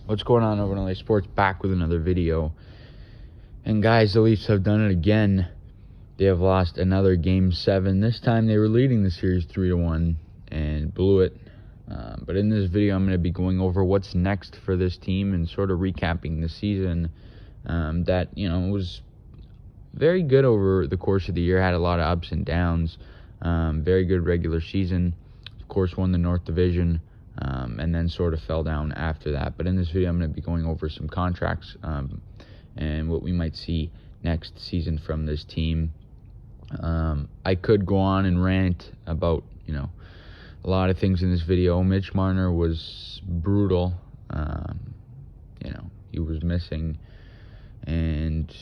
What's going on over in LA Sports? Back with another video. And guys, the Leafs have done it again. They have lost another Game 7. This time they were leading the series 3-1 and blew it. But in this video, I'm going to be going over what's next for this team and sort of recapping the season that, was very good over the course of the year. Had a lot of ups and downs. Very good regular season. Of course, won the North Division. And then sort of fell down after that. But in this video, I'm going to be going over some contracts and what we might see next season from this team. I could go on and rant about, a lot of things in this video. Mitch Marner was brutal. He was missing. And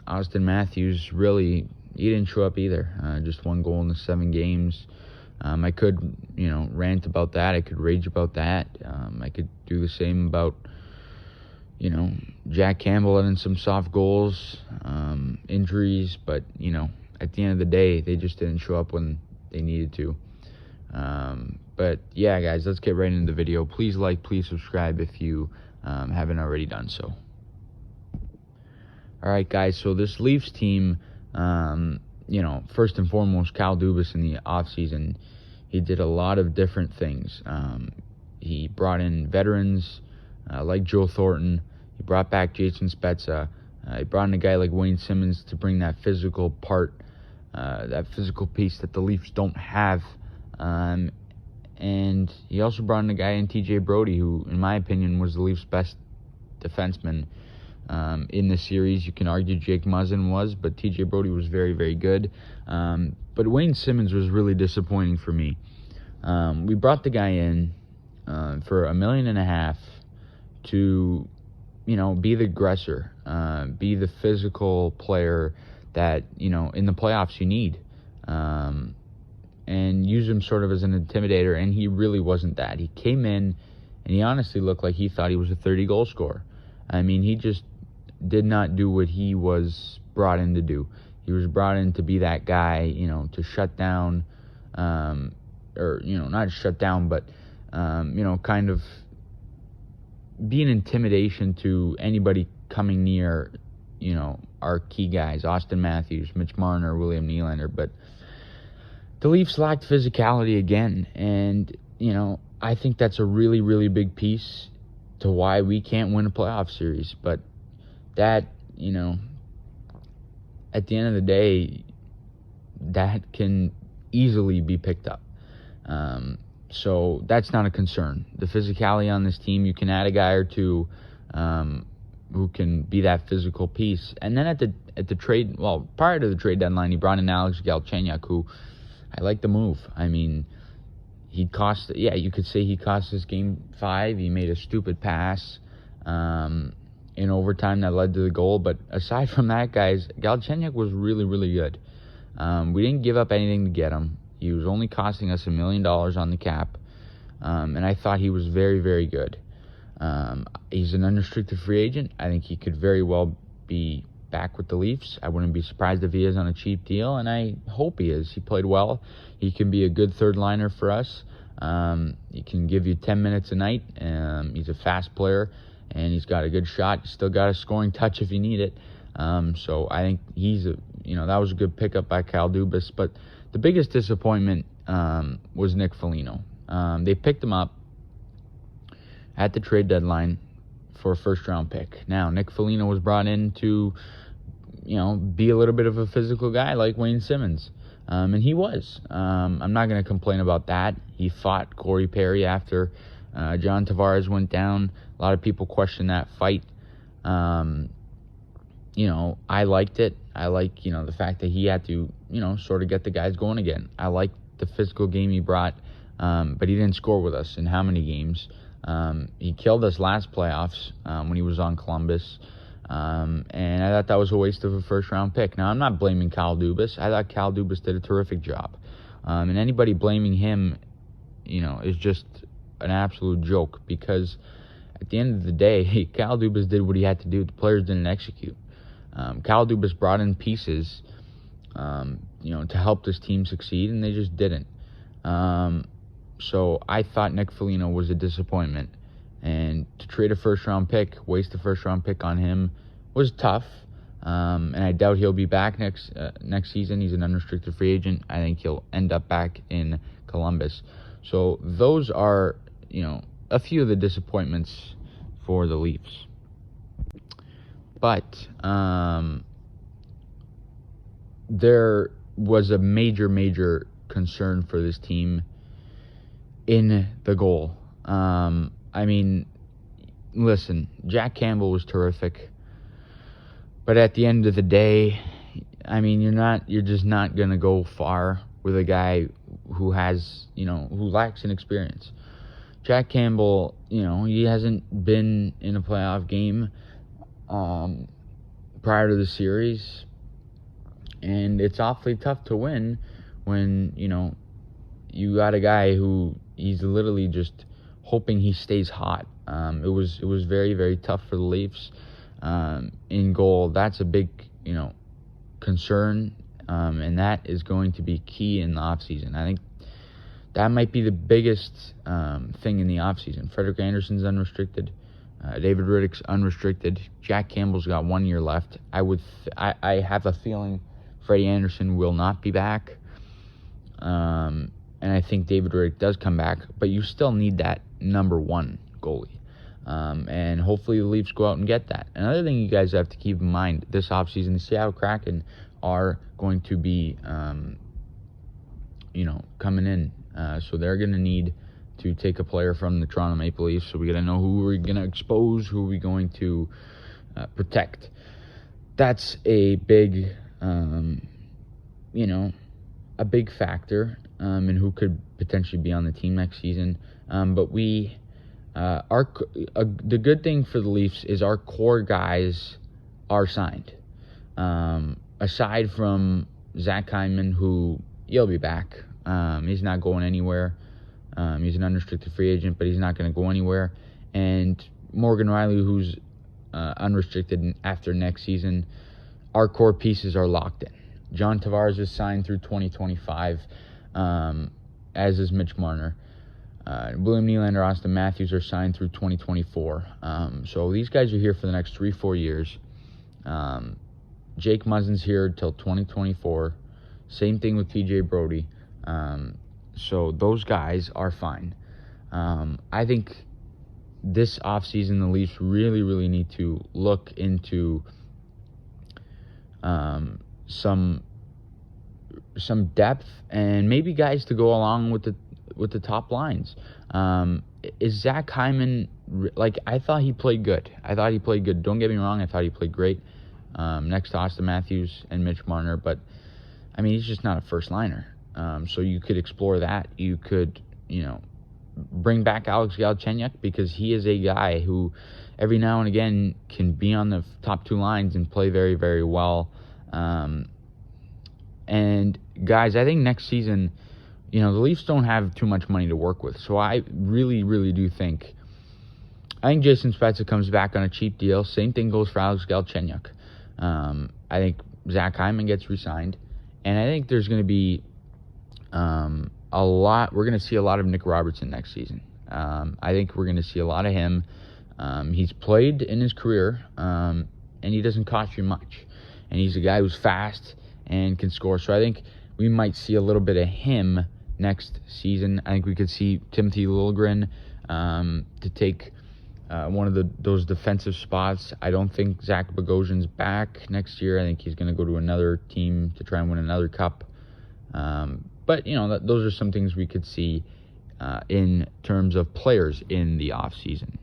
Austin Matthews, really, he didn't show up either. Just one goal in the 7 games. I could, rant about that. I could rage about that. I could do the same about, Jack Campbell letting some soft goals, injuries. But, at the end of the day, they just didn't show up when they needed to. But, yeah, guys, let's get right into the video. Please like, please subscribe if you haven't already done so. All right, guys, so this Leafs team, first and foremost, Kyle Dubas in the offseason, he did a lot of different things. He brought in veterans like Joe Thornton. He brought back Jason Spezza. He brought in a guy like Wayne Simmons to bring that physical part, that physical piece that the Leafs don't have. And he also brought in a guy in TJ Brody, who, in my opinion, was the Leafs' best defenseman in the series. You can argue Jake Muzzin was, but TJ Brody was very, very good. But Wayne Simmons was really disappointing for me. We brought the guy in for $1.5 million to, be the aggressor, be the physical player that, in the playoffs you need, and use him sort of as an intimidator, and he really wasn't that. He came in, and he honestly looked like he thought he was a 30-goal scorer. I mean, he just did not do what he was brought in to do. He was brought in to be that guy, to shut down, not shut down, but, kind of be an intimidation to anybody coming near, our key guys, Austin Matthews, Mitch Marner, William Nylander. But the Leafs lacked physicality again, and, I think that's a really, really big piece to why we can't win a playoff series. But that, at the end of the day, that can easily be picked up. So that's not a concern. The physicality on this team, you can add a guy or two who can be that physical piece. And then at the trade, prior to the trade deadline, he brought in Alex Galchenyuk, who I like the move. I mean, you could say he cost us Game 5. He made a stupid pass in overtime that led to the goal. But aside from that, guys, Galchenyuk was really, really good. We didn't give up anything to get him. He was only costing us $1 million on the cap. And I thought he was very, very good. He's an unrestricted free agent. I think he could very well be back with the Leafs. I wouldn't be surprised if he is on a cheap deal, and I hope he is. He played well. He can be a good third liner for us. He can give you 10 minutes a night. He's a fast player, and he's got a good shot. He's still got a scoring touch if you need it. So I think that was a good pickup by Kyle Dubas. But the biggest disappointment was Nick Felino. They picked him up at the trade deadline for a first-round pick. Now, Nick Felino was brought in to, be a little bit of a physical guy like Wayne Simmons. And he was. I'm not going to complain about that. He fought Corey Perry after John Tavares went down. A lot of people question that fight. I liked it. I like, the fact that he had to, sort of get the guys going again. I liked the physical game he brought, but he didn't score with us in how many games. He killed us last playoffs when he was on Columbus, and I thought that was a waste of a first-round pick. Now, I'm not blaming Kyle Dubas. I thought Kyle Dubas did a terrific job, and anybody blaming him, is just an absolute joke, because at the end of the day, Kyle Dubas did what he had to do. The players didn't execute. Kyle Dubas brought in pieces, to help this team succeed, and they just didn't. So I thought Nick Felino was a disappointment. And to trade a first-round pick, waste a first-round pick on him was tough. And I doubt he'll be back next season. He's an unrestricted free agent. I think he'll end up back in Columbus. So those are, a few of the disappointments for the Leafs. But there was a major concern for this team in the goal. Listen, Jack Campbell was terrific, but at the end of the day, you're just not gonna go far with a guy who has, who lacks in experience. Jack Campbell, he hasn't been in a playoff game prior to the series, and it's awfully tough to win when, you got a guy who he's literally just hoping he stays hot. It was very, very tough for the Leafs in goal. That's a big, concern, and that is going to be key in the offseason. I think that might be the biggest thing in the offseason. Frederik Andersen's unrestricted. David Rittich's unrestricted. Jack Campbell's got 1 year left. I have a feeling Freddie Andersen will not be back. And I think David Rittich does come back, but you still need that number one goalie. And hopefully the Leafs go out and get that. Another thing you guys have to keep in mind this offseason, the Seattle Kraken are going to be, coming in. So they're going to need to take a player from the Toronto Maple Leafs. So we got to know who we're going to expose, who we're going to protect. That's a big, a big factor in who could potentially be on the team next season. But the good thing for the Leafs is our core guys are signed. Aside from Zach Hyman, who he'll be back. He's not going anywhere. He's an unrestricted free agent, but he's not going to go anywhere. And Morgan Riley, who's unrestricted after next season, our core pieces are locked in. John Tavares is signed through 2025, as is Mitch Marner. William Nylander, Austin Matthews are signed through 2024. So these guys are here for the next 3-4 years. Jake Muzzin's here till 2024. Same thing with TJ Brody. So those guys are fine. I think this offseason the Leafs really, really need to look into some depth and maybe guys to go along with the top lines. Is Zach Hyman, I thought he played good. Don't get me wrong, I thought he played great next to Austin Matthews and Mitch Marner, but he's just not a first liner. So you could explore that. You could, bring back Alex Galchenyuk, because he is a guy who every now and again can be on the top two lines and play very, very well. And guys, I think next season, the Leafs don't have too much money to work with. So I really, really do think, Jason Spezza comes back on a cheap deal. Same thing goes for Alex Galchenyuk. I think Zach Hyman gets re-signed. And I think there's going to be we're going to see a lot of Nick Robertson next season. I think we're going to see a lot of him. He's played in his career, and he doesn't cost you much. And he's a guy who's fast and can score. So I think we might see a little bit of him next season. I think we could see Timothy Liljegren to take one of those defensive spots. I don't think Zach Bogosian's back next year. I think he's going to go to another team to try and win another cup. But, those are some things we could see in terms of players in the offseason.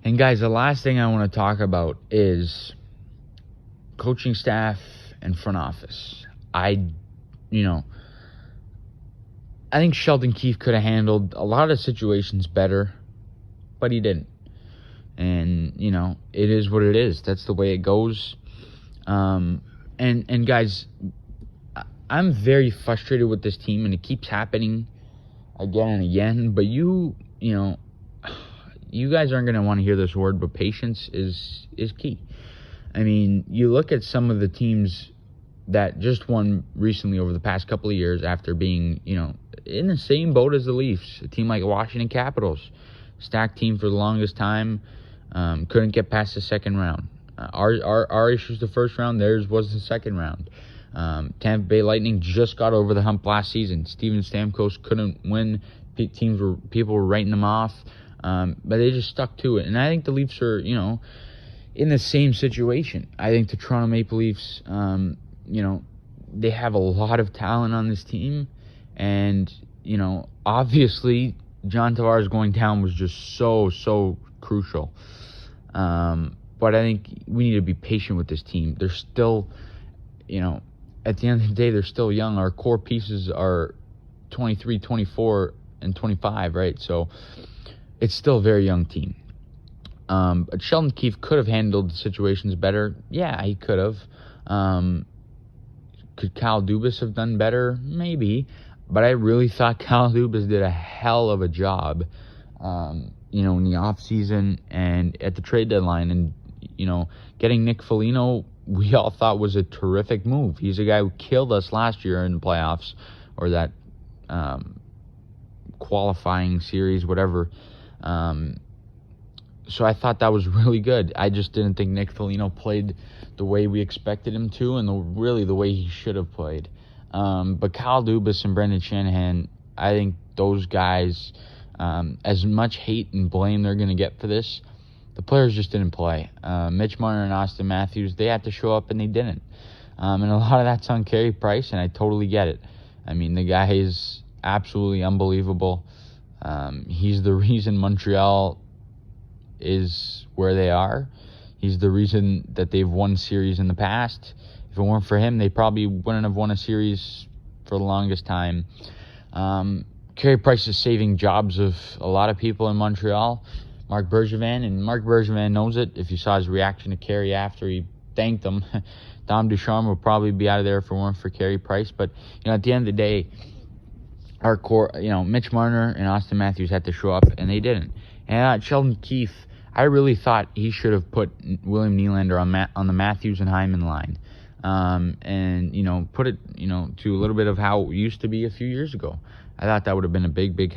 And, guys, the last thing I want to talk about is coaching staff and front office. I think Sheldon Keefe could have handled a lot of situations better, but he didn't. And, it is what it is. That's the way it goes. And guys, I'm very frustrated with this team, and it keeps happening again and again. But you guys aren't going to want to hear this word, but patience is key. You look at some of the teams that just won recently over the past couple of years after being, in the same boat as the Leafs. A team like Washington Capitals, stacked team for the longest time. Couldn't get past the second round. Our issues the first round, theirs was the second round. Tampa Bay Lightning just got over the hump last season. Steven Stamkos couldn't win. People were writing them off, but they just stuck to it. And I think the Leafs are, in the same situation. I think the Toronto Maple Leafs, they have a lot of talent on this team, and obviously John Tavares going down was just so crucial. But I think we need to be patient with this team. They're still, at the end of the day, they're still young. Our core pieces are 23, 24, and 25, right? So it's still a very young team. But Sheldon Keefe could have handled the situations better. Yeah, he could have. Could Kyle Dubas have done better? Maybe. But I really thought Kyle Dubas did a hell of a job, in the offseason and at the trade deadline. And, getting Nick Felino, we all thought was a terrific move. He's a guy who killed us last year in the playoffs, or that qualifying series, whatever. So I thought that was really good. I just didn't think Nick Felino played the way we expected him to, and really the way he should have played. But Kyle Dubas and Brendan Shanahan, I think those guys, as much hate and blame they're going to get for this, the players just didn't play. Mitch Marner and Austin Matthews, they had to show up, and they didn't. And a lot of that's on Carey Price, and I totally get it. I mean, the guy is absolutely unbelievable. He's the reason Montreal is where they are. He's the reason that they've won series in the past. If it weren't for him, they probably wouldn't have won a series for the longest time. Carey Price is saving jobs of a lot of people in Montreal. Marc Bergevin knows it. If you saw his reaction to Carey after he thanked him, Dom Ducharme would probably be out of there if it weren't for Carey Price. But at the end of the day, our core, Mitch Marner and Austin Matthews had to show up, and they didn't. And Sheldon Keefe, I really thought he should have put William Nylander on the Matthews and Hyman line, and put it to a little bit of how it used to be a few years ago. I thought that would have been a big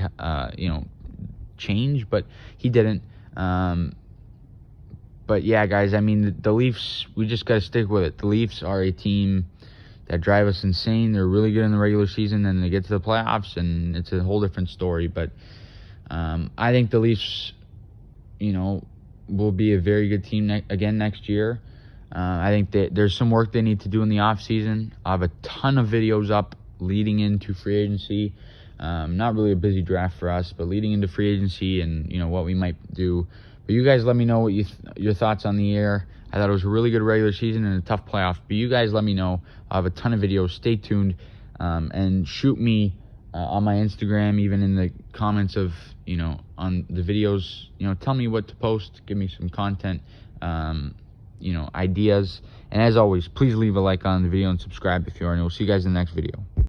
change, but he didn't. But yeah, guys, I mean, the Leafs, we just got to stick with it. The Leafs are a team that drive us insane. They're really good in the regular season, and they get to the playoffs, and it's a whole different story. But I think the Leafs, will be a very good team again next year. I think that there's some work they need to do in the offseason. I have a ton of videos up leading into free agency. Not really a busy draft for us, but leading into free agency and, what we might do. But you guys let me know what your thoughts on the year. I thought it was a really good regular season and a tough playoff. But you guys let me know. I have a ton of videos. Stay tuned and shoot me on my Instagram, even in the comments of, on the videos. Tell me what to post. Give me some content, ideas. And as always, please leave a like on the video and subscribe if you are. And we'll see you guys in the next video.